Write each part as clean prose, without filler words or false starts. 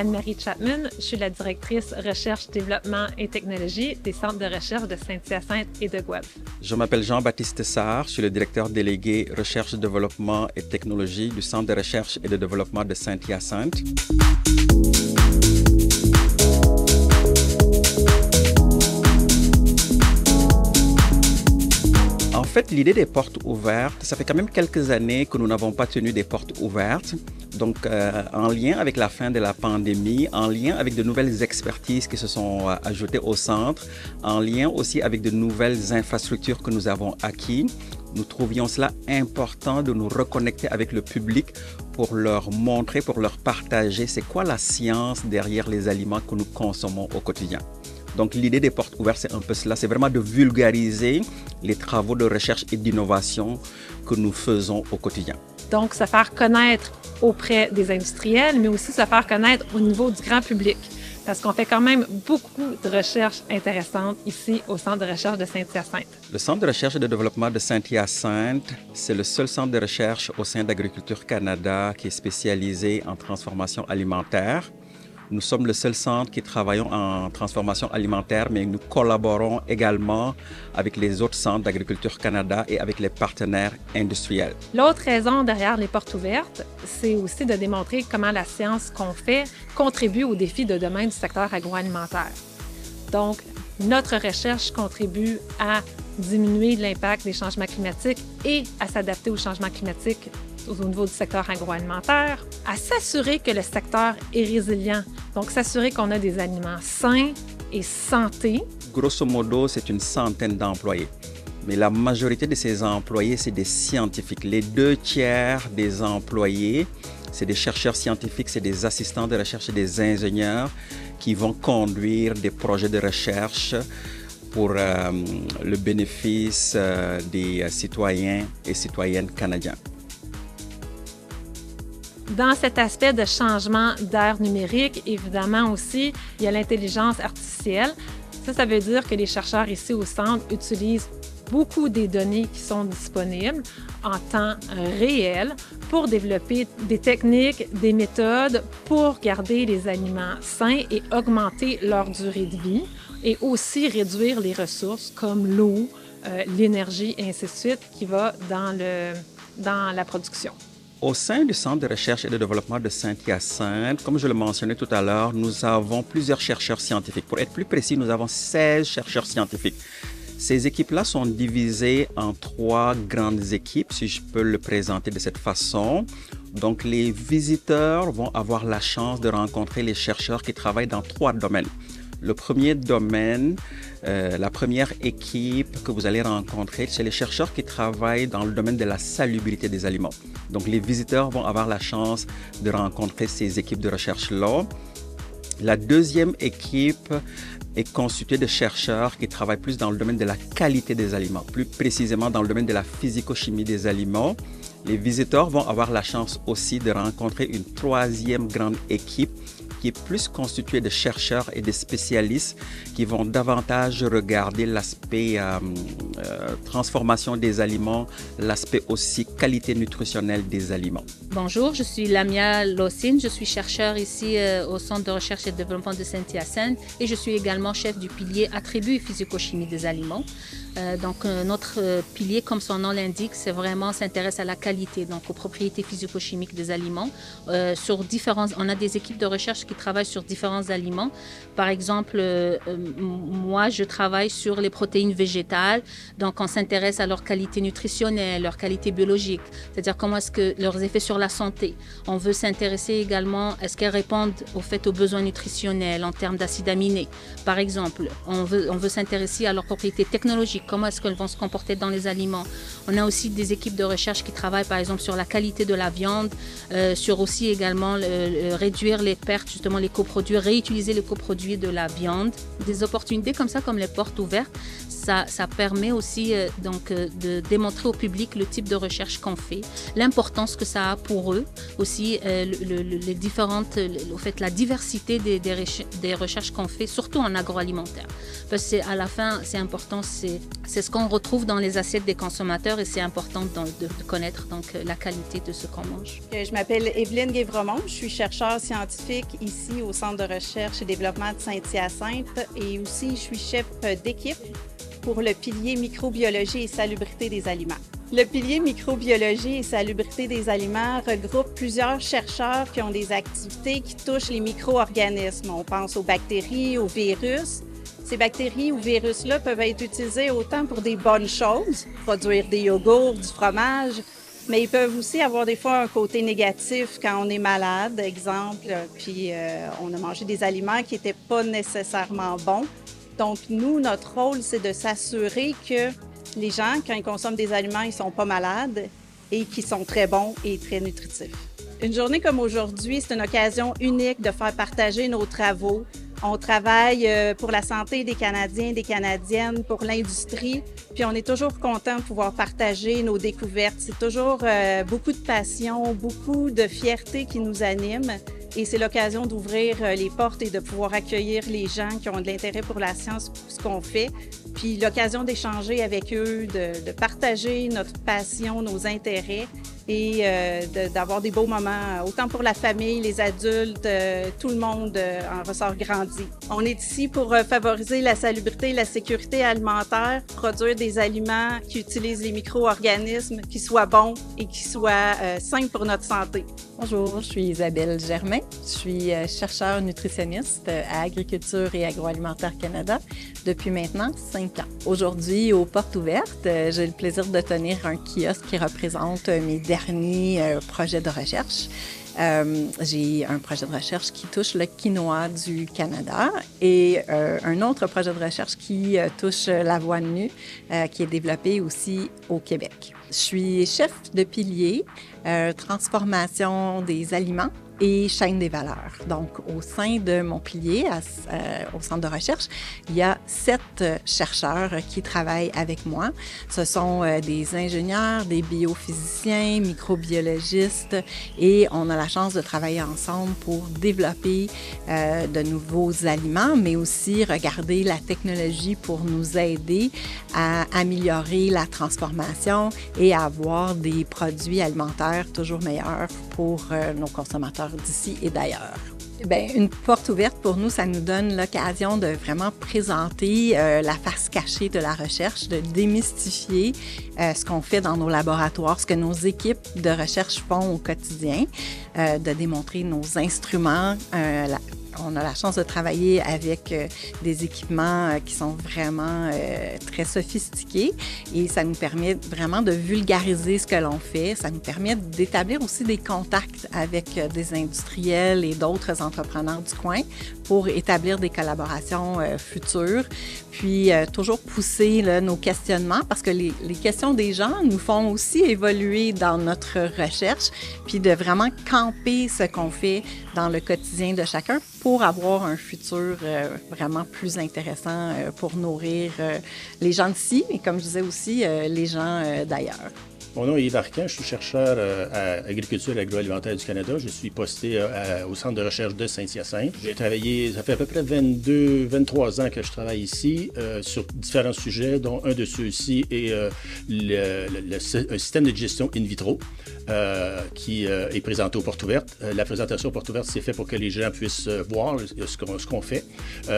Anne-Marie Chapman. Je suis la directrice recherche, développement et technologie des centres de recherche de Saint-Hyacinthe et de Guelph. Je m'appelle Jean-Baptiste Sarr, je suis le directeur délégué recherche, développement et technologie du centre de recherche et de développement de Saint-Hyacinthe. En fait, l'idée des portes ouvertes, ça fait quand même quelques années que nous n'avons pas tenu des portes ouvertes. Donc, en lien avec la fin de la pandémie, en lien avec de nouvelles expertises qui se sont ajoutées au centre, en lien aussi avec de nouvelles infrastructures que nous avons acquises, nous trouvions cela important de nous reconnecter avec le public pour leur montrer, pour leur partager c'est quoi la science derrière les aliments que nous consommons au quotidien. Donc l'idée des portes ouvertes, c'est un peu cela, c'est vraiment de vulgariser les travaux de recherche et d'innovation que nous faisons au quotidien. Donc, se faire connaître auprès des industriels, mais aussi se faire connaître au niveau du grand public. Parce qu'on fait quand même beaucoup de recherches intéressantes ici au Centre de recherche de Saint-Hyacinthe. Le Centre de recherche et de développement de Saint-Hyacinthe, c'est le seul centre de recherche au sein d'Agriculture Canada qui est spécialisé en transformation alimentaire. Nous sommes le seul centre qui travaillons en transformation alimentaire, mais nous collaborons également avec les autres centres d'Agriculture Canada et avec les partenaires industriels. L'autre raison derrière les portes ouvertes, c'est aussi de démontrer comment la science qu'on fait contribue aux défis de demain du secteur agroalimentaire. Donc, notre recherche contribue à diminuer l'impact des changements climatiques et à s'adapter aux changements climatiques au niveau du secteur agroalimentaire, à s'assurer que le secteur est résilient, donc s'assurer qu'on a des aliments sains et santé. Grosso modo, c'est une centaine d'employés. Mais la majorité de ces employés, c'est des scientifiques. Les 2/3 des employés, c'est des chercheurs scientifiques, c'est des assistants de recherche et des ingénieurs qui vont conduire des projets de recherche pour le bénéfice des citoyens et citoyennes canadiens. Dans cet aspect de changement d'ère numérique, évidemment aussi, il y a l'intelligence artificielle. Ça veut dire que les chercheurs ici au centre utilisent beaucoup des données qui sont disponibles en temps réel pour développer des techniques, des méthodes pour garder les aliments sains et augmenter leur durée de vie et aussi réduire les ressources comme l'eau, l'énergie et ainsi de suite qui va dans la production. Au sein du Centre de recherche et de développement de Saint-Hyacinthe, comme je le mentionnais tout à l'heure, nous avons plusieurs chercheurs scientifiques. Pour être plus précis, nous avons 16 chercheurs scientifiques. Ces équipes-là sont divisées en 3 grandes équipes, si je peux le présenter de cette façon. Donc, les visiteurs vont avoir la chance de rencontrer les chercheurs qui travaillent dans 3 domaines. Le premier domaine, la première équipe que vous allez rencontrer, c'est les chercheurs qui travaillent dans le domaine de la salubrité des aliments. Donc, les visiteurs vont avoir la chance de rencontrer ces équipes de recherche-là. La deuxième équipe est constituée de chercheurs qui travaillent plus dans le domaine de la qualité des aliments, plus précisément dans le domaine de la physico-chimie des aliments. Les visiteurs vont avoir la chance aussi de rencontrer une troisième grande équipe qui est plus constituée de chercheurs et de spécialistes qui vont davantage regarder l'aspect transformation des aliments, l'aspect aussi qualité nutritionnelle des aliments. Bonjour, je suis Lamia Lossine, je suis chercheur ici au Centre de recherche et de développement de Saint-Hyacinthe et je suis également chef du pilier attributs et physico-chimie des aliments. Notre pilier, comme son nom l'indique, c'est vraiment s'intéresse à la qualité, donc aux propriétés physico-chimiques des aliments. On a des équipes de recherche qui travaillent sur différents aliments. Par exemple, moi, je travaille sur les protéines végétales, donc on s'intéresse à leur qualité nutritionnelle, leur qualité biologique, c'est-à-dire comment est-ce que leurs effets sur la santé. On veut s'intéresser également, est-ce qu'elles répondent aux besoins nutritionnels en termes d'acides aminés. Par exemple, on veut s'intéresser à leurs propriétés technologiques. Comment est-ce qu'elles vont se comporter dans les aliments. On a aussi des équipes de recherche qui travaillent par exemple sur la qualité de la viande, sur aussi également réduire les pertes, justement les coproduits, réutiliser les coproduits de la viande. Des opportunités comme ça, comme les portes ouvertes, ça permet aussi de démontrer au public le type de recherche qu'on fait, l'importance que ça a pour eux, aussi les différentes, au fait, la diversité des recherches qu'on fait, surtout en agroalimentaire. Parce que à la fin, c'est important, c'est ce qu'on retrouve dans les assiettes des consommateurs et c'est important de connaître donc, la qualité de ce qu'on mange. Je m'appelle Evelyne Guévremont, je suis chercheure scientifique ici au Centre de recherche et développement de Saint-Hyacinthe et aussi je suis chef d'équipe pour le pilier microbiologie et salubrité des aliments. Le pilier microbiologie et salubrité des aliments regroupe plusieurs chercheurs qui ont des activités qui touchent les micro-organismes. On pense aux bactéries, aux virus. Ces bactéries ou virus-là peuvent être utilisés autant pour des bonnes choses, produire des yogourts, du fromage, mais ils peuvent aussi avoir des fois un côté négatif quand on est malade, exemple, puis on a mangé des aliments qui n'étaient pas nécessairement bons. Donc, nous, notre rôle, c'est de s'assurer que les gens, quand ils consomment des aliments, ils ne sont pas malades et qu'ils sont très bons et très nutritifs. Une journée comme aujourd'hui, c'est une occasion unique de faire partager nos travaux. On travaille pour la santé des Canadiens, des Canadiennes, pour l'industrie, puis on est toujours content de pouvoir partager nos découvertes. C'est toujours beaucoup de passion, beaucoup de fierté qui nous anime. Et c'est l'occasion d'ouvrir les portes et de pouvoir accueillir les gens qui ont de l'intérêt pour la science, pour ce qu'on fait. Puis l'occasion d'échanger avec eux, de partager notre passion, nos intérêts et d'avoir des beaux moments, autant pour la famille, les adultes, tout le monde en ressort grandi. On est ici pour favoriser la salubrité et la sécurité alimentaire, produire des aliments qui utilisent les micro-organismes, qui soient bons et qui soient sains pour notre santé. Bonjour, je suis Isabelle Germain. Je suis chercheure nutritionniste à Agriculture et Agroalimentaire Canada depuis maintenant 5 ans. Aujourd'hui, aux Portes ouvertes, j'ai le plaisir de tenir un kiosque qui représente mes derniers projets de recherche. J'ai un projet de recherche qui touche le quinoa du Canada et un autre projet de recherche qui touche l'avoine nue, qui est développé aussi au Québec. Je suis chef de pilier, transformation des aliments et chaîne des valeurs. Donc, au sein de mon pilier, au centre de recherche, il y a 7 chercheurs qui travaillent avec moi. Ce sont des ingénieurs, des biophysiciens, microbiologistes et on a la chance de travailler ensemble pour développer de nouveaux aliments, mais aussi regarder la technologie pour nous aider à améliorer la transformation et à avoir des produits alimentaires toujours meilleurs pour nos consommateurs d'ici et d'ailleurs. Bien, une porte ouverte pour nous, ça nous donne l'occasion de vraiment présenter la face cachée de la recherche, de démystifier ce qu'on fait dans nos laboratoires, ce que nos équipes de recherche font au quotidien, de démontrer nos instruments. On a la chance de travailler avec des équipements qui sont vraiment très sophistiqués et ça nous permet vraiment de vulgariser ce que l'on fait. Ça nous permet d'établir aussi des contacts avec des industriels et d'autres entrepreneurs du coin pour établir des collaborations futures. Puis toujours pousser là, nos questionnements parce que les questions des gens nous font aussi évoluer dans notre recherche puis de vraiment camper ce qu'on fait dans le quotidien de chacun pour avoir un futur vraiment plus intéressant pour nourrir les gens d'ici et comme je disais aussi, les gens d'ailleurs. Mon nom est Yves Arcan, je suis chercheur à Agriculture et Agroalimentaire du Canada. Je suis posté au Centre de recherche de Saint-Hyacinthe. J'ai travaillé, ça fait à peu près 23 ans que je travaille ici sur différents sujets, dont un de ceux-ci est un système de gestion in vitro qui est présenté aux Portes ouvertes. La présentation aux Portes ouvertes, c'est fait pour que les gens puissent voir ce qu'on fait.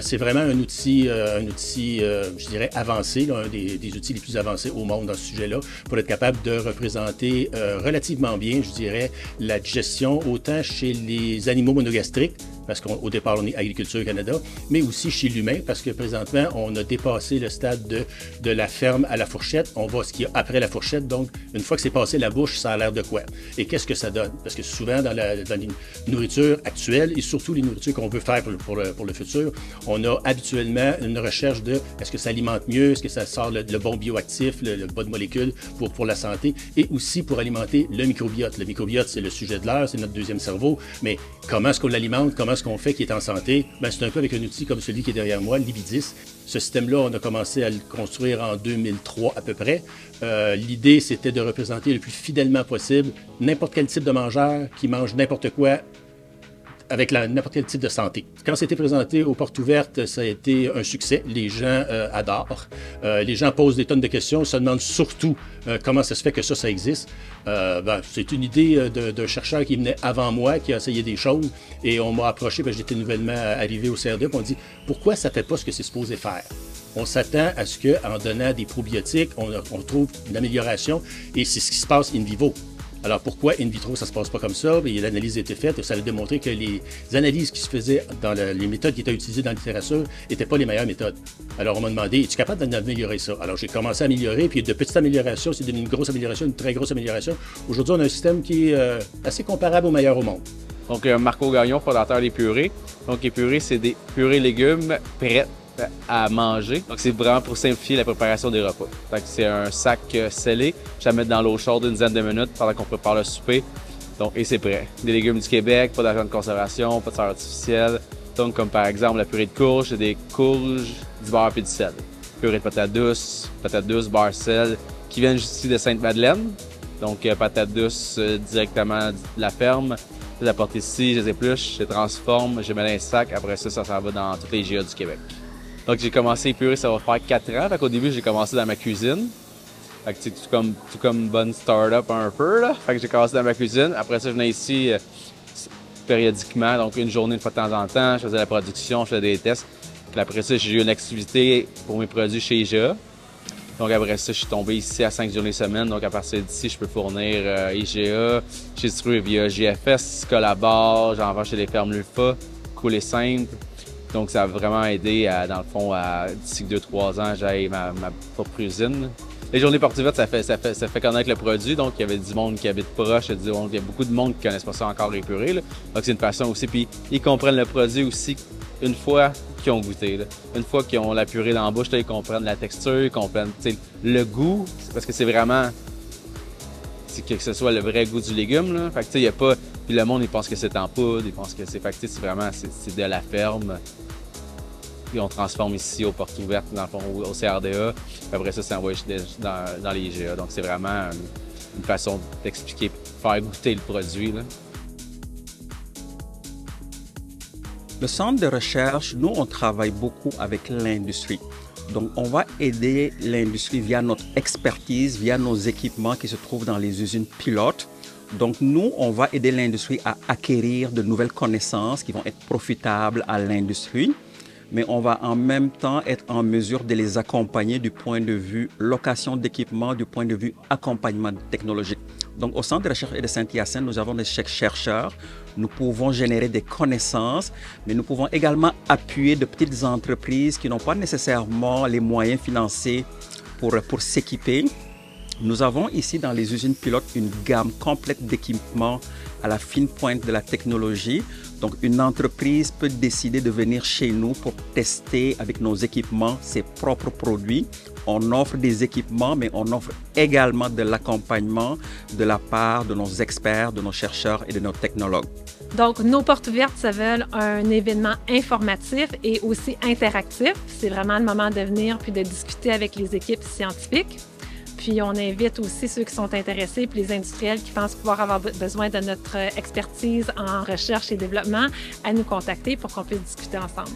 C'est vraiment un outil je dirais, avancé, là, un des outils les plus avancés au monde dans ce sujet-là, pour être capable de représenter relativement bien, je dirais, la gestion autant chez les animaux monogastriques, parce qu'au départ, on est Agriculture Canada, mais aussi chez l'humain, parce que présentement, on a dépassé le stade de la ferme à la fourchette. On voit ce qu'il y a après la fourchette. Donc, une fois que c'est passé la bouche, ça a l'air de quoi? Et qu'est-ce que ça donne? Parce que souvent, dans les nourritures actuelles, et surtout les nourritures qu'on veut faire pour le futur, on a habituellement une recherche de est-ce que ça alimente mieux, est-ce que ça sort le bon bioactif, le bon molécule pour la santé, et aussi pour alimenter le microbiote. Le microbiote, c'est le sujet de l'heure, c'est notre deuxième cerveau, mais comment est-ce qu'on l'alimente? Comment est-ce ce qu'on fait qui est en santé, c'est un peu avec un outil comme celui qui est derrière moi, Libidis. Ce système-là, on a commencé à le construire en 2003 à peu près. L'idée, c'était de représenter le plus fidèlement possible n'importe quel type de mangeur qui mange n'importe quoi avec n'importe quel type de santé. Quand c'était présenté aux portes ouvertes, ça a été un succès. Les gens adorent. Les gens posent des tonnes de questions, se demandent surtout comment ça se fait que ça existe. C'est une idée d'un chercheur qui venait avant moi, qui a essayé des choses, et on m'a approché, parce que j'étais nouvellement arrivé au CRD, puis on dit « Pourquoi ça ne fait pas ce que c'est supposé faire? » On s'attend à ce qu'en donnant des probiotiques, on trouve une amélioration, et c'est ce qui se passe in vivo. Alors pourquoi in vitro, ça ne se passe pas comme ça? L'analyse a été faite et ça a démontré que les analyses qui se faisaient dans les méthodes qui étaient utilisées dans la littérature n'étaient pas les meilleures méthodes. Alors on m'a demandé, es-tu capable d'améliorer ça? Alors j'ai commencé à améliorer, puis de petites améliorations, c'est devenu une grosse amélioration, une très grosse amélioration. Aujourd'hui, on a un système qui est assez comparable au meilleur au monde. Donc Marco Gagnon, fondateur des purées. Donc les purées, c'est des purées légumes prêtes à manger. Donc c'est vraiment pour simplifier la préparation des repas. C'est un sac scellé, je la mets dans l'eau chaude une dizaine de minutes pendant qu'on prépare le souper. Donc, et c'est prêt. Des légumes du Québec, pas d'agent de conservation, pas de saveur artificielle. Donc comme par exemple la purée de courge, c'est des courges, du beurre et du sel. Purée de patates douces, beurre, sel, qui viennent ici de Sainte-Madeleine. Donc patates douces directement de la ferme. Je les apporte ici, je les épluche, je les transforme, je les mets dans un sac. Après ça, ça s'en va dans toutes les IGA du Québec. Donc, j'ai commencé à épurer, ça va faire 4 ans. Fait qu'au début, j'ai commencé dans ma cuisine. Fait que c'est tout comme bonne start-up un peu, là. Fait que j'ai commencé dans ma cuisine. Après ça, je venais ici périodiquement, donc une journée de temps en temps. Je faisais la production, je faisais des tests. Puis après ça, j'ai eu une activité pour mes produits chez IGA. Donc après ça, je suis tombé ici à 5 journées semaine. Donc à partir d'ici, je peux fournir IGA. J'ai distribué via JFS, Collabore, j'en vends chez les fermes Lulfa, Cool et Simple. Donc, ça a vraiment aidé, dans le fond, d'ici 2-3 ans, j'aille ma propre usine. Les journées portes ouvertes, ça fait connaître le produit. Donc, il y avait du monde qui habite proche. Il y a beaucoup de monde qui ne connaissent pas ça encore, les purées. Là. Donc, c'est une passion aussi. Puis, ils comprennent le produit aussi une fois qu'ils ont goûté. Là. Une fois qu'ils ont la purée dans la bouche, là, ils comprennent la texture, ils comprennent le goût. Parce que c'est vraiment... que ce soit le vrai goût du légume. Là. Fait que, il y a pas... Puis le monde, il pense que c'est en poudre, il pense que c'est... Fait que, c'est vraiment... C'est de la ferme. Puis on transforme ici aux portes ouvertes, dans le fond, au CRDA. Puis après ça, c'est envoyé dans les IGA. Donc, c'est vraiment une façon d'expliquer, faire goûter le produit. Là. Le centre de recherche, nous, on travaille beaucoup avec l'industrie. Donc, on va aider l'industrie via notre expertise, via nos équipements qui se trouvent dans les usines pilotes. Donc, nous, on va aider l'industrie à acquérir de nouvelles connaissances qui vont être profitables à l'industrie. Mais on va en même temps être en mesure de les accompagner du point de vue location d'équipement, du point de vue accompagnement technologique. Donc, au Centre de recherche et de Saint-Hyacinthe, nous avons des chercheurs. Nous pouvons générer des connaissances, mais nous pouvons également appuyer de petites entreprises qui n'ont pas nécessairement les moyens financiers pour s'équiper. Nous avons ici dans les usines pilotes une gamme complète d'équipements à la fine pointe de la technologie. Donc, une entreprise peut décider de venir chez nous pour tester avec nos équipements ses propres produits. On offre des équipements, mais on offre également de l'accompagnement de la part de nos experts, de nos chercheurs et de nos technologues. Donc, nos portes ouvertes se veulent un événement informatif et aussi interactif. C'est vraiment le moment de venir puis de discuter avec les équipes scientifiques. Puis, on invite aussi ceux qui sont intéressés puis les industriels qui pensent pouvoir avoir besoin de notre expertise en recherche et développement à nous contacter pour qu'on puisse discuter ensemble.